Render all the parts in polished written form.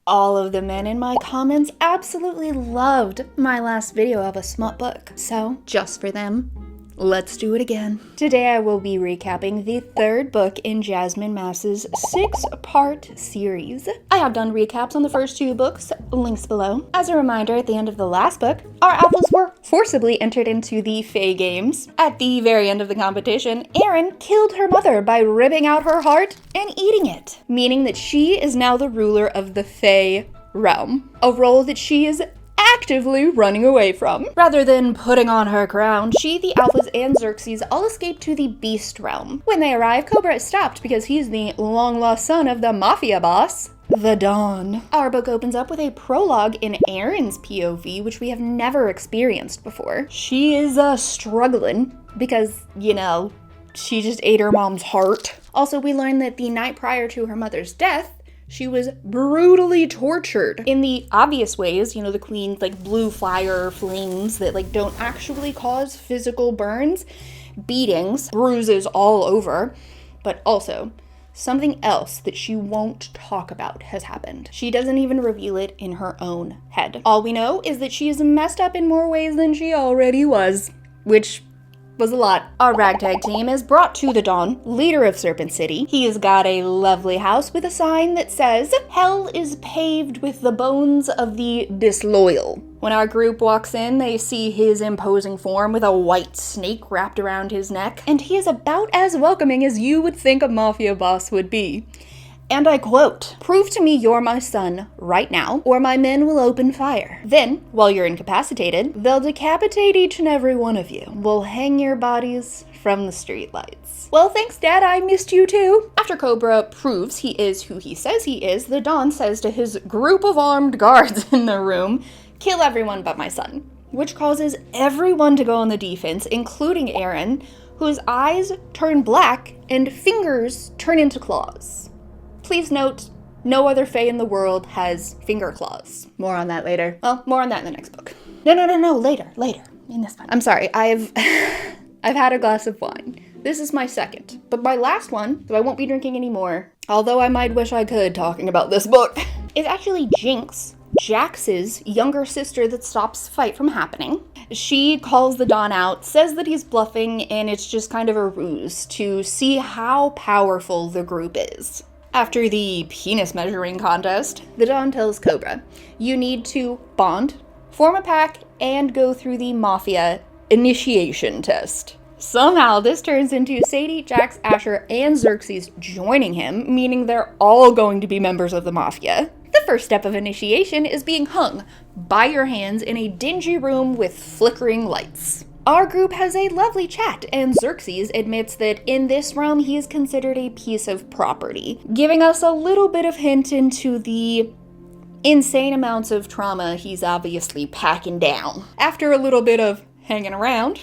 all of the men in my comments absolutely loved my last video of a smut book. So, just for them, let's do it again. Today I will be recapping the third book in Jasmine Mass's 6-part series. I have done recaps on the first 2 books, links below. As a reminder, at the end of the last book, our alphas were forcibly entered into the Fae Games. At the very end of the competition, Erin killed her mother by ripping out her heart and eating it, meaning that she is now the ruler of the Fae realm, a role that she is actively running away from. Rather than putting on her crown, she, the alphas, and Xerxes all escaped to the beast realm. When they arrive, Cobra is stopped because he's the long-lost son of the mafia boss, the Dawn. Our book opens up with a prologue in Erin's POV, which we have never experienced before. She is struggling because, you know, she just ate her mom's heart. Also, we learn that the night prior to her mother's death, she was brutally tortured in the obvious ways, you know, the queen's like blue fire flames that like don't actually cause physical burns, beatings, bruises all over, but also something else that she won't talk about has happened. She doesn't even reveal it in her own head. All we know is that she is messed up in more ways than she already was, which was a lot. Our ragtag team is brought to the Dawn, leader of Serpent City. He has got a lovely house with a sign that says, "Hell is paved with the bones of the disloyal." When our group walks in, they see his imposing form with a white snake wrapped around his neck, and he is about as welcoming as you would think a mafia boss would be. And I quote, "Prove to me you're my son right now, or my men will open fire. Then, while you're incapacitated, they'll decapitate each and every one of you. We'll hang your bodies from the streetlights." Well, thanks, Dad, I missed you too. After Cobra proves he is who he says he is, the Dawn says to his group of armed guards in the room, "Kill everyone but my son," which causes everyone to go on the defense, including Erin, whose eyes turn black and fingers turn into claws. Please note, no other Fae in the world has finger claws. More on that later. Well, more on that in the next book. No, later, in this one. I'm sorry, I've had a glass of wine. This is my second, but my last one, so I won't be drinking anymore, although I might wish I could talking about this book, is actually Jinx, Jax's younger sister that stops the fight from happening. She calls the Dawn out, says that he's bluffing, and it's just kind of a ruse to see how powerful the group is. After the penis measuring contest, the Dawn tells Cobra, "You need to bond, form a pack, and go through the mafia initiation test." Somehow this turns into Sadie, Jax, Asher, and Xerxes joining him, meaning they're all going to be members of the mafia. The first step of initiation is being hung by your hands in a dingy room with flickering lights. Our group has a lovely chat, and Xerxes admits that in this realm he is considered a piece of property, giving us a little bit of hint into the insane amounts of trauma he's obviously packing down. After a little bit of hanging around,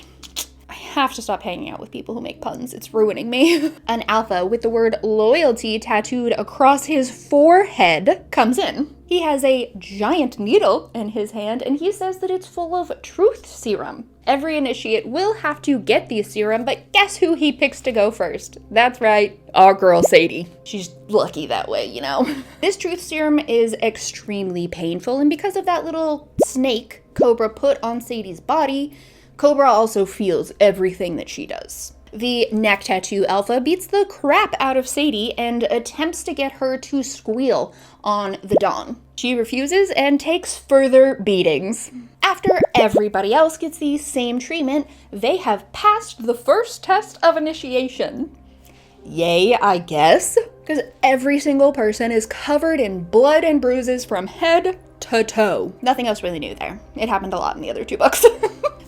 I have to stop hanging out with people who make puns, it's ruining me. An alpha with the word loyalty tattooed across his forehead comes in. He has a giant needle in his hand, and he says that it's full of truth serum. Every initiate will have to get the serum, but guess who he picks to go first? That's right, our girl Sadie. She's lucky that way, you know. This truth serum is extremely painful, and because of that little snake Cobra put on Sadie's body, Cobra also feels everything that she does. The neck tattoo alpha beats the crap out of Sadie and attempts to get her to squeal on the Dawn. She refuses and takes further beatings. After everybody else gets the same treatment, they have passed the first test of initiation. Yay, I guess, because every single person is covered in blood and bruises from head to toe. Nothing else really new there. It happened a lot in the other 2 books.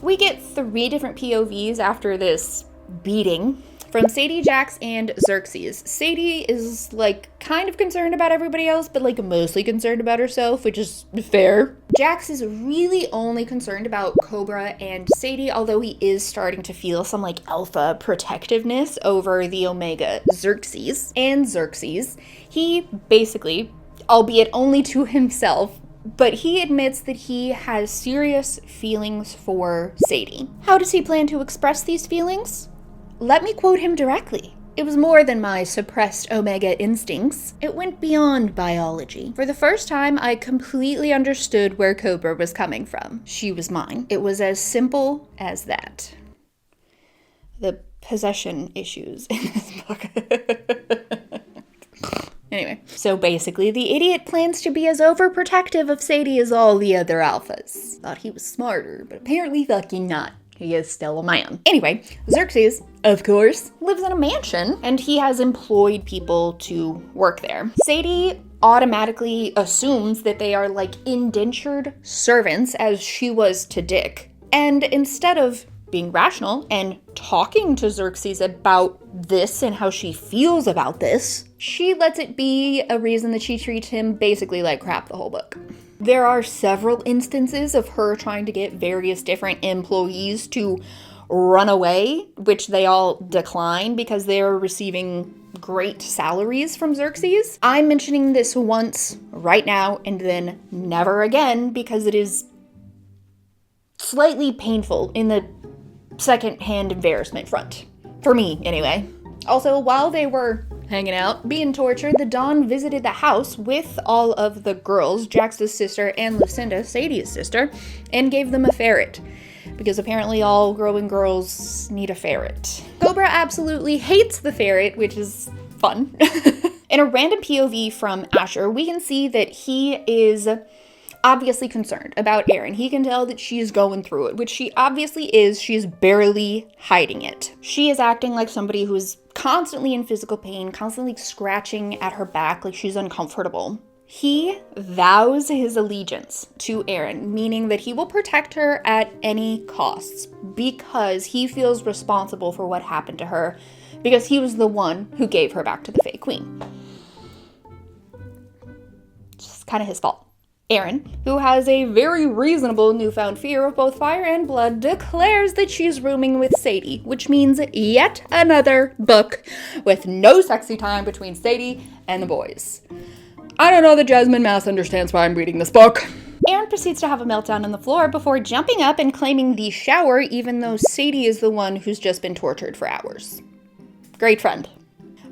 We get 3 different POVs after this beating from Sadie, Jax, and Xerxes. Sadie is like kind of concerned about everybody else, but like mostly concerned about herself, which is fair. Jax is really only concerned about Cobra and Sadie, although he is starting to feel some like alpha protectiveness over the Omega Xerxes. And Xerxes, he basically, albeit only to himself, but he admits that he has serious feelings for Sadie. How does he plan to express these feelings? Let me quote him directly. It was more than my suppressed omega instincts. It went beyond biology. For the first time, I completely understood where Cobra was coming from. She was mine. It was as simple as that. The possession issues in this book. Anyway, so basically the idiot plans to be as overprotective of Sadie as all the other alphas. Thought he was smarter, but apparently fucking not. He is still a man. Anyway, Xerxes, of course, lives in a mansion, and he has employed people to work there. Sadie automatically assumes that they are like indentured servants, as she was to Dick. And instead of being rational and talking to Xerxes about this and how she feels about this, she lets it be a reason that she treats him basically like crap the whole book. There are several instances of her trying to get various different employees to run away, which they all decline because they are receiving great salaries from Xerxes. I'm mentioning this once right now and then never again because it is slightly painful in the second-hand embarrassment front. For me, anyway. Also, while they were hanging out, being tortured, the Dawn visited the house with all of the girls, Jax's sister and Lucinda, Sadie's sister, and gave them a ferret. Because apparently all growing girls need a ferret. Cobra absolutely hates the ferret, which is fun. In a random POV from Asher, we can see that he is obviously concerned about Erin. He can tell that she is going through it, which she obviously is. She is barely hiding it. She is acting like somebody who is constantly in physical pain, constantly scratching at her back like she's uncomfortable. He vows his allegiance to Erin, meaning that he will protect her at any costs because he feels responsible for what happened to her because he was the one who gave her back to the Fae Queen. It's just kind of his fault. Erin, who has a very reasonable newfound fear of both fire and blood, declares that she's rooming with Sadie, which means yet another book with no sexy time between Sadie and the boys. I don't know that Jasmine Mass understands why I'm reading this book. Erin proceeds to have a meltdown on the floor before jumping up and claiming the shower, even though Sadie is the one who's just been tortured for hours. Great friend.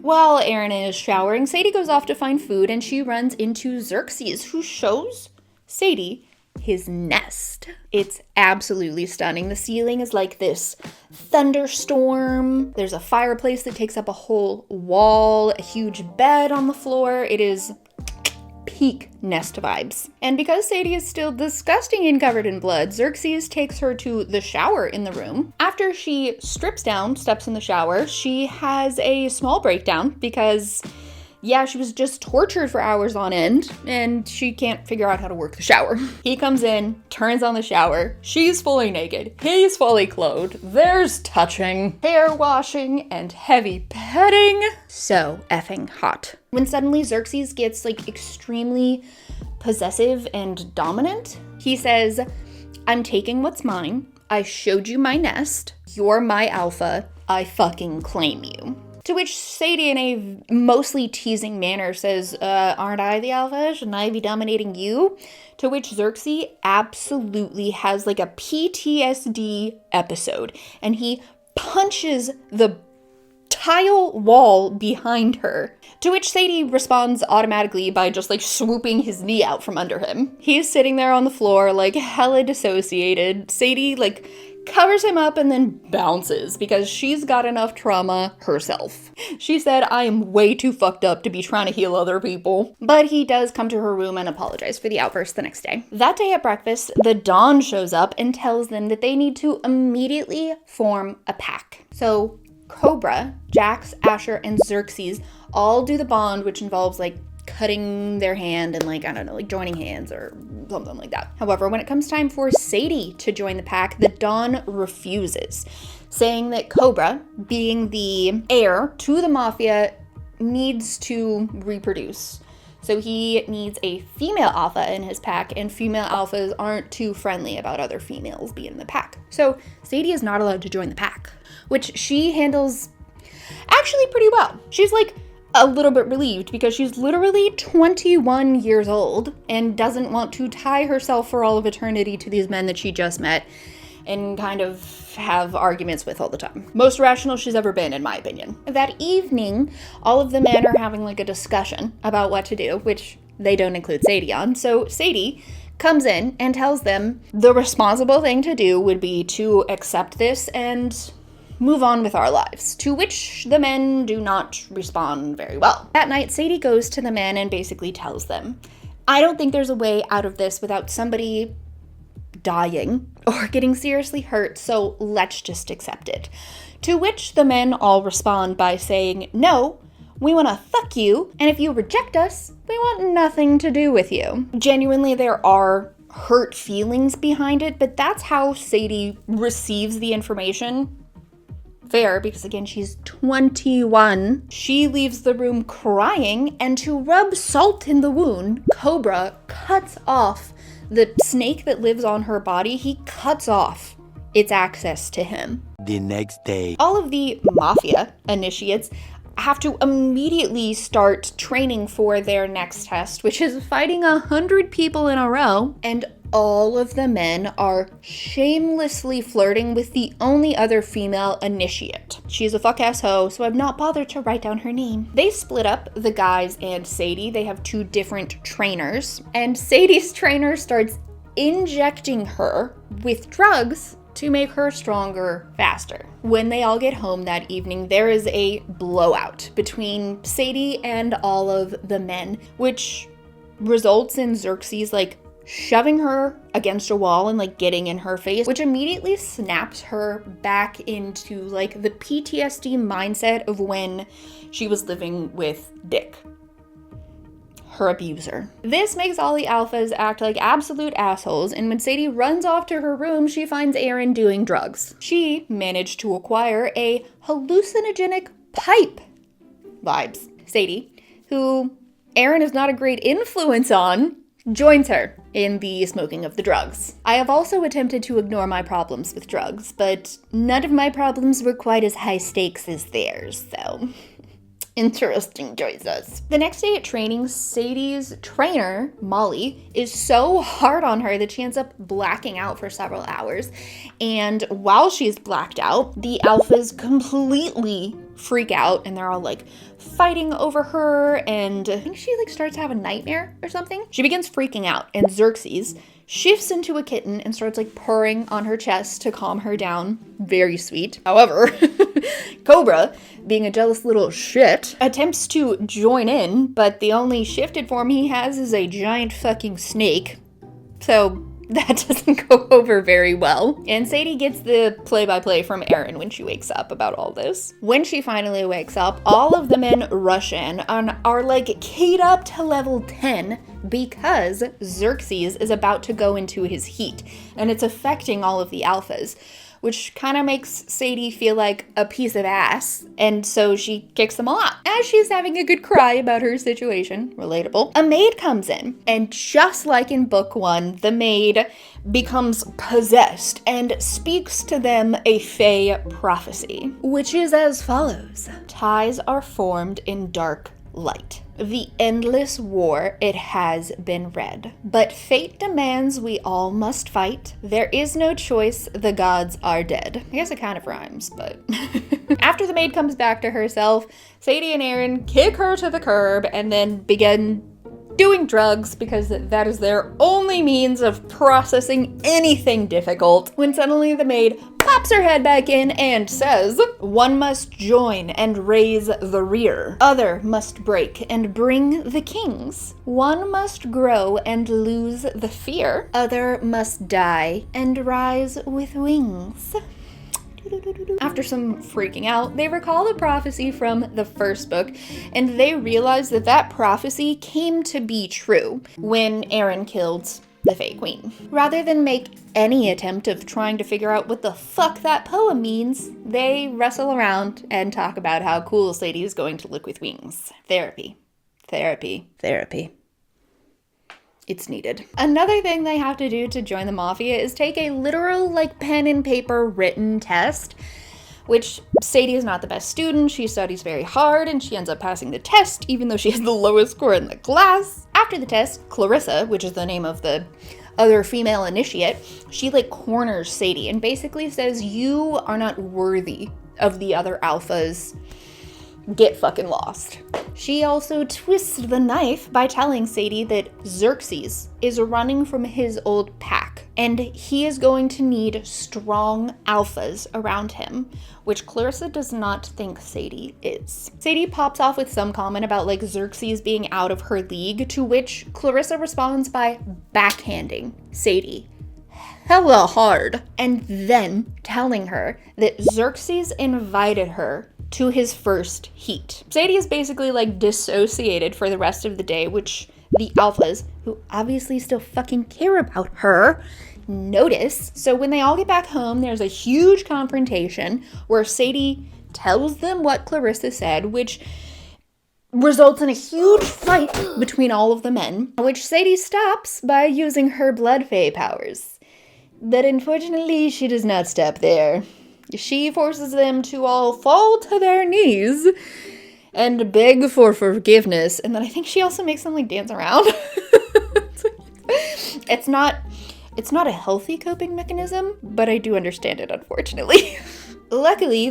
While Erin is showering, Sadie goes off to find food and she runs into Xerxes, who shows Sadie his nest. It's absolutely stunning. The ceiling is like this thunderstorm. There's a fireplace that takes up a whole wall, a huge bed on the floor. It is peak nest vibes. And because Sadie is still disgusting and covered in blood, Xerxes takes her to the shower in the room. After she strips down, steps in the shower, she has a small breakdown because, yeah, she was just tortured for hours on end and she can't figure out how to work the shower. He comes in, turns on the shower. She's fully naked. He's fully clothed. There's touching, hair washing, and heavy petting. So effing hot. When suddenly Xerxes gets like extremely possessive and dominant, he says, "I'm taking what's mine. I showed you my nest. You're my alpha. I fucking claim you." To which Sadie, in a mostly teasing manner, says, aren't I the alpha? Shouldn't I be dominating you? To which Xerxes absolutely has like a PTSD episode, and he punches the tile wall behind her. To which Sadie responds automatically by just like swooping his knee out from under him. He's sitting there on the floor like hella dissociated. Sadie like covers him up and then bounces because she's got enough trauma herself. She said, "I am way too fucked up to be trying to heal other people." But he does come to her room and apologize for the outburst the next day. That day at breakfast, the Dawn shows up and tells them that they need to immediately form a pack. So Cobra, Jax, Asher, and Xerxes all do the bond, which involves like cutting their hand and like, I don't know, like joining hands or something like that. However, when it comes time for Sadie to join the pack, the Dawn refuses, saying that Cobra, being the heir to the Mafia, needs to reproduce. So he needs a female alpha in his pack, and female alphas aren't too friendly about other females being in the pack. So Sadie is not allowed to join the pack, which she handles actually pretty well. She's like a little bit relieved because she's literally 21 years old and doesn't want to tie herself for all of eternity to these men that she just met. and kind of have arguments with all the time. Most rational she's ever been, in my opinion. That evening, all of the men are having like a discussion about what to do, which they don't include Sadie on. So Sadie comes in and tells them the responsible thing to do would be to accept this and move on with our lives, to which the men do not respond very well. That night, Sadie goes to the men and basically tells them, I don't think there's a way out of this without somebody dying or getting seriously hurt, so let's just accept it. To which the men all respond by saying, no, we want to fuck you, and if you reject us, we want nothing to do with you. Genuinely, there are hurt feelings behind it, but that's how Sadie receives the information. Fair, because again, she's 21. She leaves the room crying, and to rub salt in the wound, Cobra cuts off the snake that lives on her body. He cuts off its access to him. The next day, all of the mafia initiates have to immediately start training for their next test, which is fighting 100 people in a row, and all of the men are shamelessly flirting with the only other female initiate. She's a fuck-ass hoe, so I've not bothered to write down her name. They split up, the guys and Sadie. They have 2 different trainers, and Sadie's trainer starts injecting her with drugs to make her stronger faster. When they all get home that evening, there is a blowout between Sadie and all of the men, which results in Xerxes like shoving her against a wall and like getting in her face, which immediately snaps her back into like the PTSD mindset of when she was living with Dick, her abuser. This makes all the alphas act like absolute assholes, and when Sadie runs off to her room, she finds Aaron doing drugs. She managed to acquire a hallucinogenic pipe vibes. Sadie, who Aaron is not a great influence on, joins her in the smoking of the drugs. I have also attempted to ignore my problems with drugs, but none of my problems were quite as high stakes as theirs, so interesting choices. The next day at training, Sadie's trainer, Molly, is so hard on her that she ends up blacking out for several hours. And while she's blacked out, the alphas completely freak out and they're all like fighting over her, and I think she like starts to have a nightmare or something. She begins freaking out, and Xerxes shifts into a kitten and starts like purring on her chest to calm her down. Very sweet. However, Cobra, being a jealous little shit, attempts to join in, but the only shifted form he has is a giant fucking snake. So that doesn't go over very well. And Sadie gets the play-by-play from Aaron when she wakes up about all this. When she finally wakes up, all of the men rush in and are like keyed up to level 10 because Xerxes is about to go into his heat and it's affecting all of the alphas, which kind of makes Sadie feel like a piece of ass, and so she kicks them all out. As she's having a good cry about her situation, relatable, a maid comes in, and just like in book 1, the maid becomes possessed and speaks to them a Fae prophecy, which is as follows. Ties are formed in dark light. The endless war, it has been read. But fate demands we all must fight. There is no choice, the gods are dead. I guess it kind of rhymes, but... After the maid comes back to herself, Sadie and Aaron kick her to the curb and then begin doing drugs because that is their only means of processing anything difficult, when suddenly the maid pops her head back in and says, one must join and raise the rear. Other must break and bring the kings. One must grow and lose the fear. Other must die and rise with wings. After some freaking out, they recall the prophecy from the first book, and they realize that that prophecy came to be true when Aaron killed the Fae Queen. Rather than make any attempt of trying to figure out what the fuck that poem means, they wrestle around and talk about how cool Sadie is going to look with wings. Therapy. Therapy. Therapy. It's needed. Another thing they have to do to join the Mafia is take a literal, like, pen and paper written test, which Sadie is not the best student. She studies very hard and she ends up passing the test, even though she has the lowest score in the class. After the test, Clarissa, which is the name of the other female initiate, she like corners Sadie and basically says, you are not worthy of the other alphas. Get fucking lost. She also twists the knife by telling Sadie that Xerxes is running from his old pack, and he is going to need strong alphas around him, which Clarissa does not think Sadie is. Sadie pops off with some comment about like Xerxes being out of her league, to which Clarissa responds by backhanding Sadie hella hard, and then telling her that Xerxes invited her to his first heat. Sadie is basically like dissociated for the rest of the day, which the alphas, who obviously still fucking care about her, notice. So when they all get back home, there's a huge confrontation where Sadie tells them what Clarissa said, which results in a huge fight between all of the men, which Sadie stops by using her blood fae powers. But unfortunately, she does not stop there. She forces them to all fall to their knees and beg for forgiveness. And then I think she also makes them like dance around. It's not a healthy coping mechanism, but I do understand it, unfortunately. Luckily,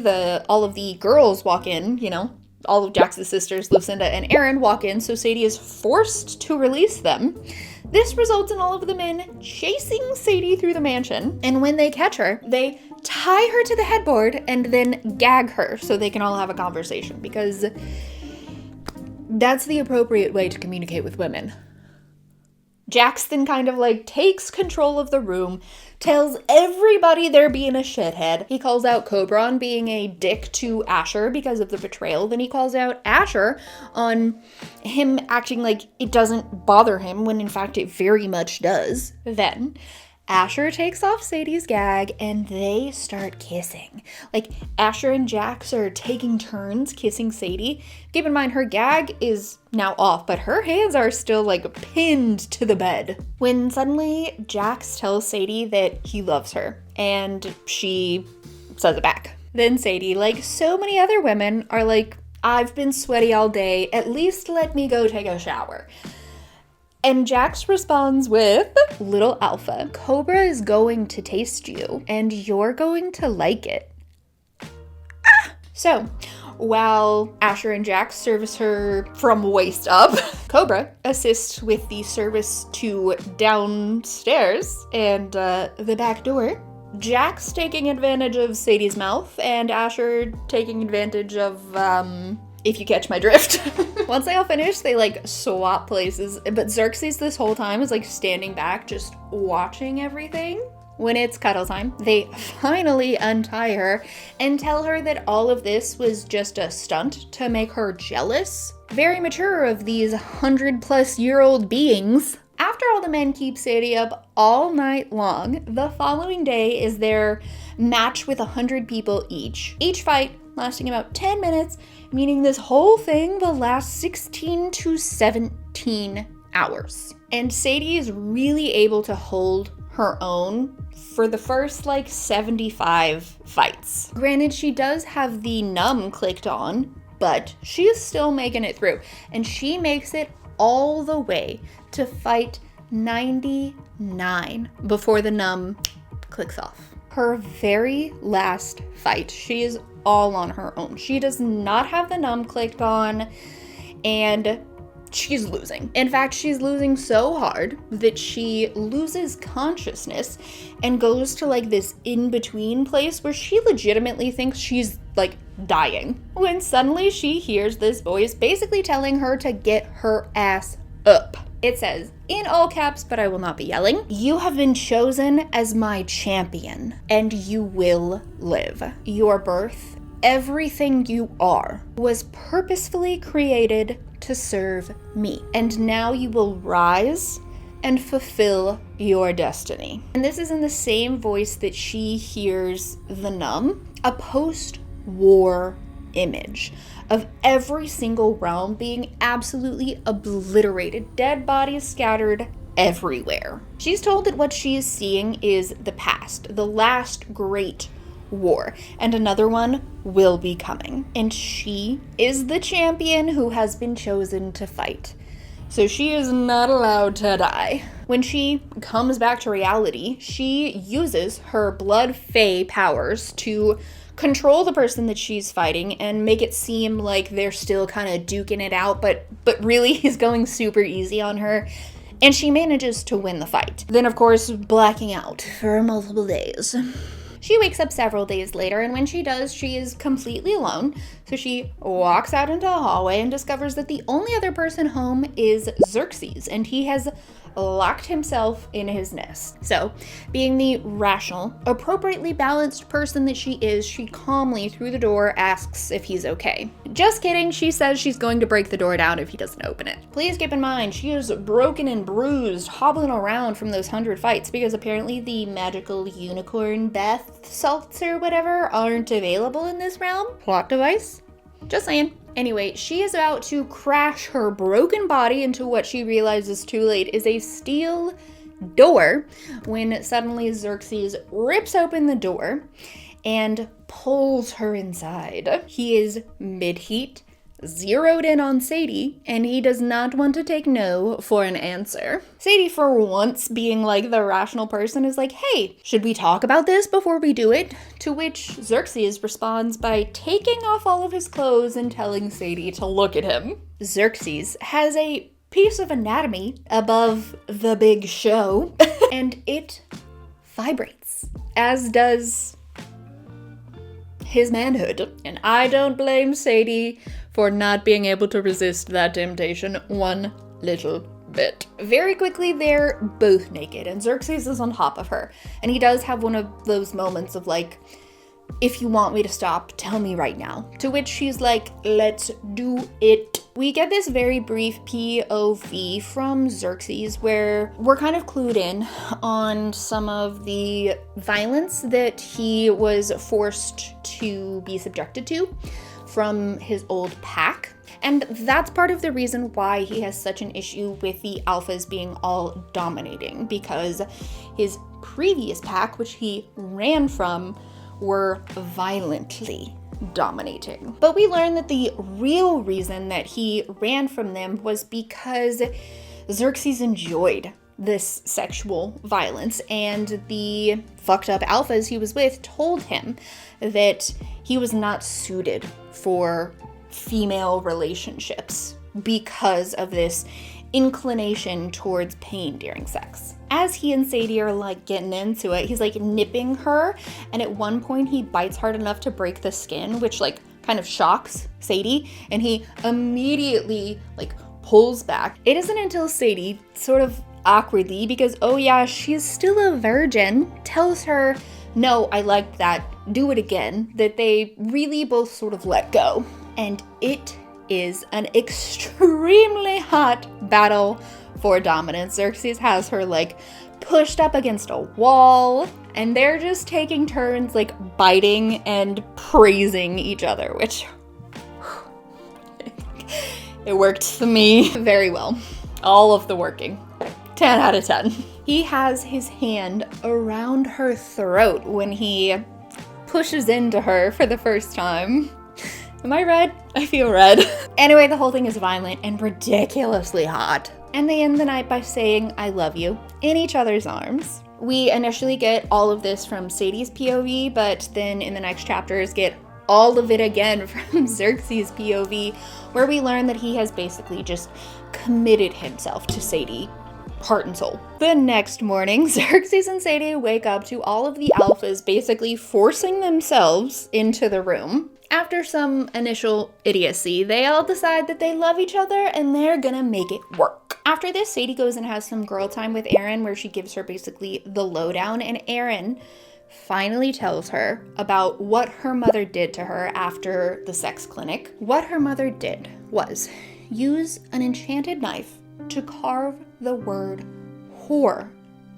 all of the girls walk in, you know, all of Jax's sisters, Lucinda and Erin, walk in, so Sadie is forced to release them. This results in all of the men chasing Sadie through the mansion, and when they catch her, they tie her to the headboard and then gag her so they can all have a conversation, because that's the appropriate way to communicate with women. Jax then kind of like takes control of the room, tells everybody they're being a shithead. He calls out Cobra on being a dick to Asher because of the betrayal. Then he calls out Asher on him acting like it doesn't bother him when in fact it very much does. Then Asher takes off Sadie's gag and they start kissing. Like, Asher and Jax are taking turns kissing Sadie. Keep in mind, her gag is now off, but her hands are still like pinned to the bed. When suddenly Jax tells Sadie that he loves her, and she says it back. Then Sadie, like so many other women, are like, I've been sweaty all day, at least let me go take a shower. And Jax responds with, little alpha, Cobra is going to taste you, and you're going to like it. So, while Asher and Jax service her from waist up, Cobra assists with the service to downstairs and the back door. Jax taking advantage of Sadie's mouth, and Asher taking advantage of, if you catch my drift. Once they all finish, they like swap places, but Xerxes this whole time is like standing back, just watching everything. When it's cuddle time, they finally untie her and tell her that all of this was just a stunt to make her jealous. Very mature of these 100-plus-year-old beings. After all the men keep Sadie up all night long, the following day is their match with 100 people each. Each fight lasting about 10 minutes, meaning this whole thing will last 16 to 17 hours. And Sadie is really able to hold her own for the first like 75 fights. Granted, she does have the numb clicked on, but she is still making it through. And she makes it all the way to fight 99 before the numb clicks off. Her very last fight, she is all on her own. She does not have the numb clicked on, and she's losing. In fact, she's losing so hard that she loses consciousness and goes to like this in-between place where she legitimately thinks she's like dying. When suddenly she hears this voice basically telling her to get her ass up. It says, in all caps, but I will not be yelling, "You have been chosen as my champion, and you will live. Your birth, everything you are, was purposefully created to serve me. And now you will rise and fulfill your destiny." And this is in the same voice that she hears the numb, a post-war image of every single realm being absolutely obliterated, dead bodies scattered everywhere. She's told that what she is seeing is the past, the last great war, and another one will be coming. And she is the champion who has been chosen to fight. So she is not allowed to die. When she comes back to reality, she uses her blood fae powers to control the person that she's fighting and make it seem like they're still kind of duking it out, but really he's going super easy on her. And she manages to win the fight. Then, of course, blacking out for multiple days. She wakes up several days later, and when she does, she is completely alone. So she walks out into the hallway and discovers that the only other person home is Xerxes, and he has locked himself in his nest. So, being the rational, appropriately balanced person that she is, she calmly, through the door, asks if he's okay. Just kidding, she says she's going to break the door down if he doesn't open it. Please keep in mind, she is broken and bruised, hobbling around from those 100 fights, because apparently the magical unicorn bath salts or whatever aren't available in this realm. Plot device? Just saying. Anyway, she is about to crash her broken body into what she realizes too late is a steel door when suddenly Xerxes rips open the door and pulls her inside. He is mid-heat, zeroed in on Sadie, and he does not want to take no for an answer. Sadie, for once being like the rational person, is like, hey, should we talk about this before we do it? To which Xerxes responds by taking off all of his clothes and telling Sadie to look at him. Xerxes has a piece of anatomy above the big show, and it vibrates, as does his manhood. And I don't blame Sadie for not being able to resist that temptation one little bit. Very quickly, they're both naked, and Xerxes is on top of her. And he does have one of those moments of like, if you want me to stop, tell me right now. To which she's like, let's do it. We get this very brief POV from Xerxes where we're kind of clued in on some of the violence that he was forced to be subjected to from his old pack. And that's part of the reason why he has such an issue with the alphas being all dominating, because his previous pack, which he ran from, were violently dominating. But we learn that the real reason that he ran from them was because Xerxes enjoyed this sexual violence, and the fucked up alphas he was with told him that he was not suited for female relationships because of this inclination towards pain during sex. As he and Sadie are like getting into it, he's like nipping her, and at one point he bites hard enough to break the skin, which like kind of shocks Sadie, and he immediately like pulls back. It isn't until Sadie sort of awkwardly, because oh yeah, she's still a virgin, tells her, no, I like that, do it again, that they really both sort of let go. And it is an extremely hot battle for dominance. Xerxes has her like pushed up against a wall, and they're just taking turns like biting and praising each other, which it worked for me very well. All of the working. 10 out of 10. He has his hand around her throat when he pushes into her for the first time. Am I red? I feel red. Anyway, the whole thing is violent and ridiculously hot. And they end the night by saying, I love you, in each other's arms. We initially get all of this from Sadie's POV, but then in the next chapters get all of it again from Xerxes' POV, where we learn that he has basically just committed himself to Sadie, heart and soul. The next morning, Xerxes and Sadie wake up to all of the alphas basically forcing themselves into the room. After some initial idiocy, they all decide that they love each other and they're gonna make it work. After this, Sadie goes and has some girl time with Erin, where she gives her basically the lowdown, and Erin finally tells her about what her mother did to her after the sex clinic. What her mother did was use an enchanted knife to carve the word whore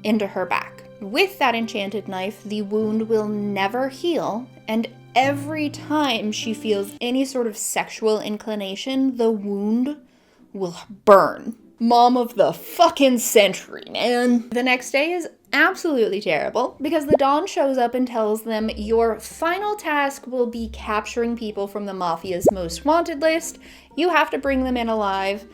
into her back. With that enchanted knife, the wound will never heal, and every time she feels any sort of sexual inclination, the wound will burn. Mom of the fucking century, man. The next day is absolutely terrible because the Dawn shows up and tells them your final task will be capturing people from the Mafia's most wanted list. You have to bring them in alive.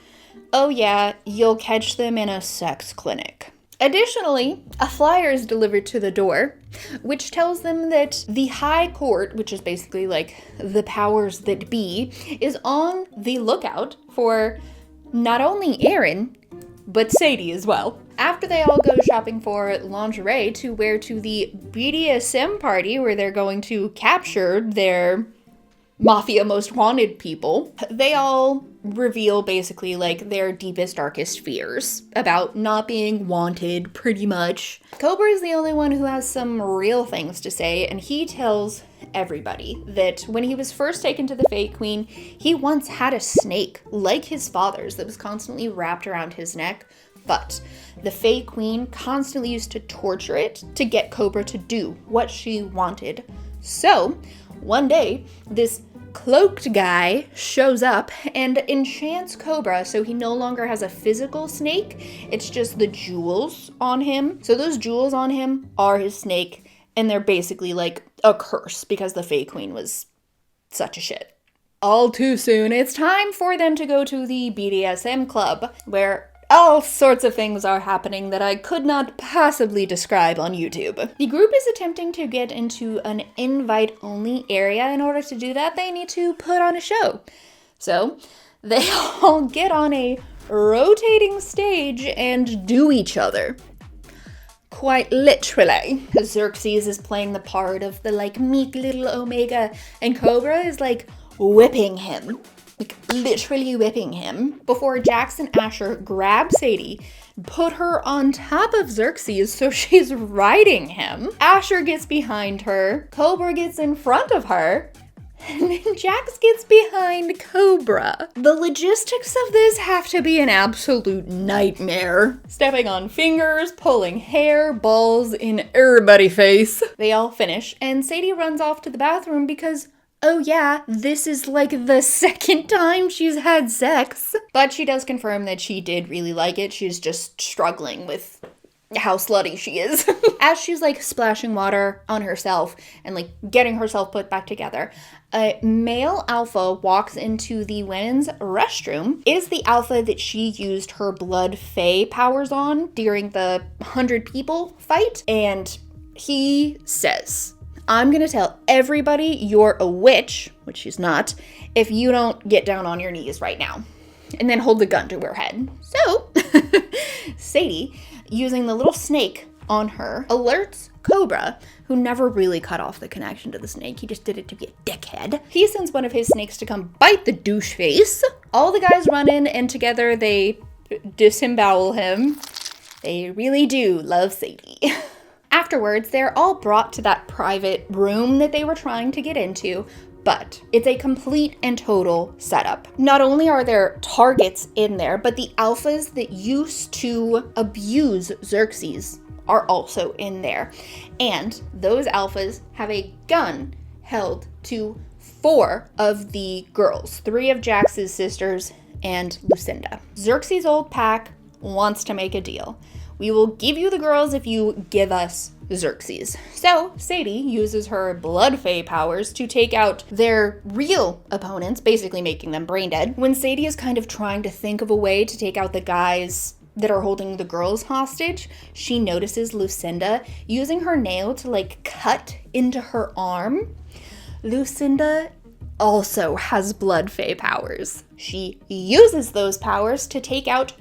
oh yeah, you'll catch them in a sex clinic. Additionally, a flyer is delivered to the door, which tells them that the High Court, which is basically like the powers that be, is on the lookout for not only Aaron, but Sadie as well. After they all go shopping for lingerie to wear to the BDSM party where they're going to capture their Mafia Most Wanted people, they all reveal basically like their deepest, darkest fears about not being wanted, pretty much. Cobra is the only one who has some real things to say, and he tells everybody that when he was first taken to the Fae Queen, he once had a snake like his father's that was constantly wrapped around his neck, but the Fae Queen constantly used to torture it to get Cobra to do what she wanted. So one day, this cloaked guy shows up and enchants Cobra, so he no longer has a physical snake, it's just the jewels on him. So those jewels on him are his snake, and they're basically like a curse because the Fae Queen was such a shit. All too soon, it's time for them to go to the BDSM club, where all sorts of things are happening that I could not possibly describe on YouTube. The group is attempting to get into an invite-only area. In order to do that, they need to put on a show. So they all get on a rotating stage and do each other. Quite literally. Xerxes is playing the part of the like meek little Omega, and Cobra is like whipping him. Like literally whipping him, before Jax and Asher grab Sadie, put her on top of Xerxes so she's riding him. Asher gets behind her, Cobra gets in front of her, and then Jax gets behind Cobra. The logistics of this have to be an absolute nightmare. Stepping on fingers, pulling hair, balls in everybody's face. They all finish, and Sadie runs off to the bathroom because, oh yeah, this is like the second time she's had sex. But she does confirm that she did really like it. She's just struggling with how slutty she is. As she's like splashing water on herself and like getting herself put back together, a male alpha walks into the women's restroom. It is the alpha that she used her blood fae powers on during the 100 people fight. And he says, I'm gonna tell everybody you're a witch, which she's not, if you don't get down on your knees right now. And then hold the gun to her head. So, Sadie, using the little snake on her, alerts Cobra, who never really cut off the connection to the snake. He just did it to be a dickhead. He sends one of his snakes to come bite the douche face. All the guys run in, and together they disembowel him. They really do love Sadie. Afterwards, they're all brought to that private room that they were trying to get into, but it's a complete and total setup. Not only are there targets in there, but the alphas that used to abuse Xerxes are also in there. And those alphas have a gun held to 4 of the girls, 3 of Jax's sisters and Lucinda. Xerxes' old pack wants to make a deal. We will give you the girls if you give us Xerxes. So Sadie uses her blood fae powers to take out their real opponents, basically making them brain dead. When Sadie is kind of trying to think of a way to take out the guys that are holding the girls hostage, she notices Lucinda using her nail to like cut into her arm. Lucinda also has blood fae powers. She uses those powers to take out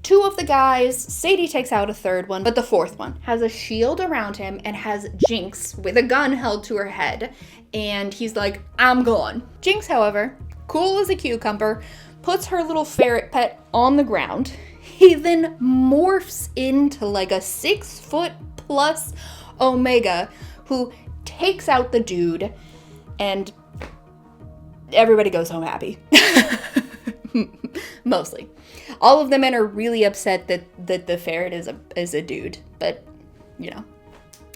2 of the guys. Sadie takes out a 3rd one, but the 4th one has a shield around him and has Jinx with a gun held to her head. And he's like, I'm gone. Jinx, however, cool as a cucumber, puts her little ferret pet on the ground. He then morphs into like a 6-foot+ Omega who takes out the dude, and everybody goes home happy. Mostly. All of the men are really upset that the ferret is a dude, but, you know,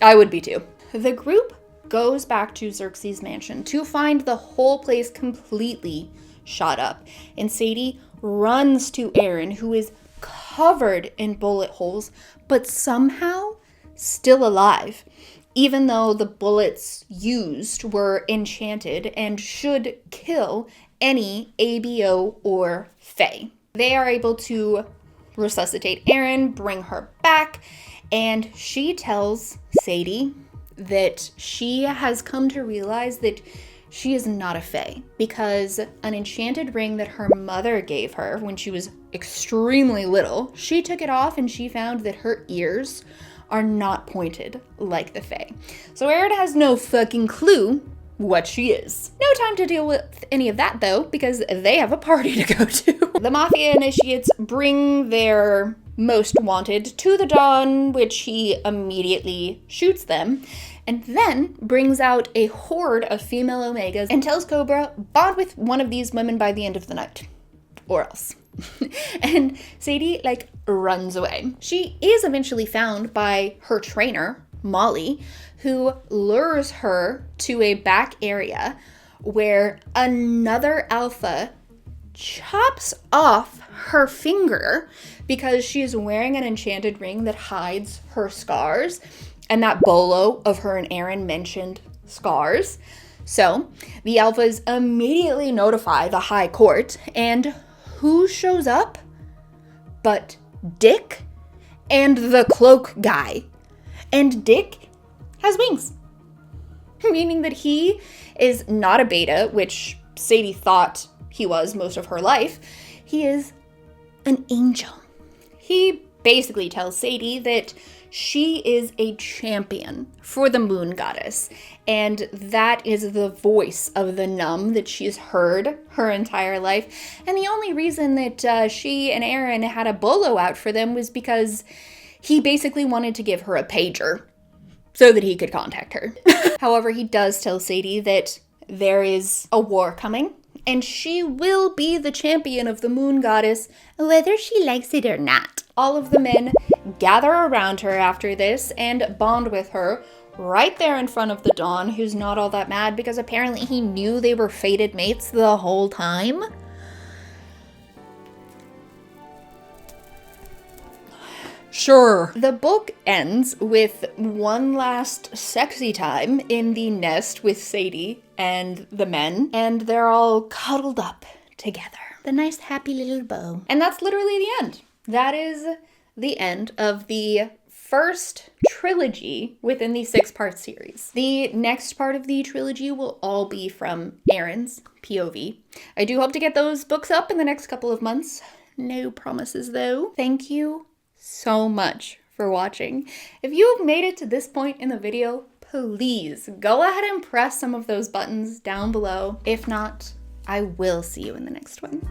I would be too. The group goes back to Xerxes' mansion to find the whole place completely shot up, and Sadie runs to Aaron, who is covered in bullet holes, but somehow still alive, even though the bullets used were enchanted and should kill any ABO or Fae. They are able to resuscitate Erin, bring her back, and she tells Sadie that she has come to realize that she is not a fae because an enchanted ring that her mother gave her when she was extremely little, she took it off and she found that her ears are not pointed like the fae. So Erin has no fucking clue what she is. No time to deal with any of that though, because they have a party to go to. The Mafia initiates bring their most wanted to the Don, which he immediately shoots them, and then brings out a horde of female Omegas and tells Cobra, bond with one of these women by the end of the night, or else. And Sadie, runs away. She is eventually found by her trainer, Molly, who lures her to a back area where another alpha chops off her finger because she is wearing an enchanted ring that hides her scars, and that bolo of her and Erin mentioned scars. So the alphas immediately notify the high court, and who shows up but Dick and the cloak guy. And Dick has wings, meaning that he is not a beta, which Sadie thought he was most of her life. He is an angel. He basically tells Sadie that she is a champion for the moon goddess, and that is the voice of the numb that she's heard her entire life. And the only reason that she and Erin had a bolo out for them was because he basically wanted to give her a pager so that he could contact her. However, he does tell Sadie that there is a war coming, and she will be the champion of the moon goddess, whether she likes it or not. All of the men gather around her after this and bond with her right there in front of the Don, who's not all that mad because apparently he knew they were fated mates the whole time. Sure. The book ends with one last sexy time in the nest with Sadie and the men, and they're all cuddled up together. The nice happy little bow. And that's literally the end. That is the end of the first trilogy within the 6-part series. The next part of the trilogy will all be from Erin's POV. I do hope to get those books up in the next couple of months. No promises though. Thank you so much for watching. If you have made it to this point in the video, please go ahead and press some of those buttons down below. If not, I will see you in the next one.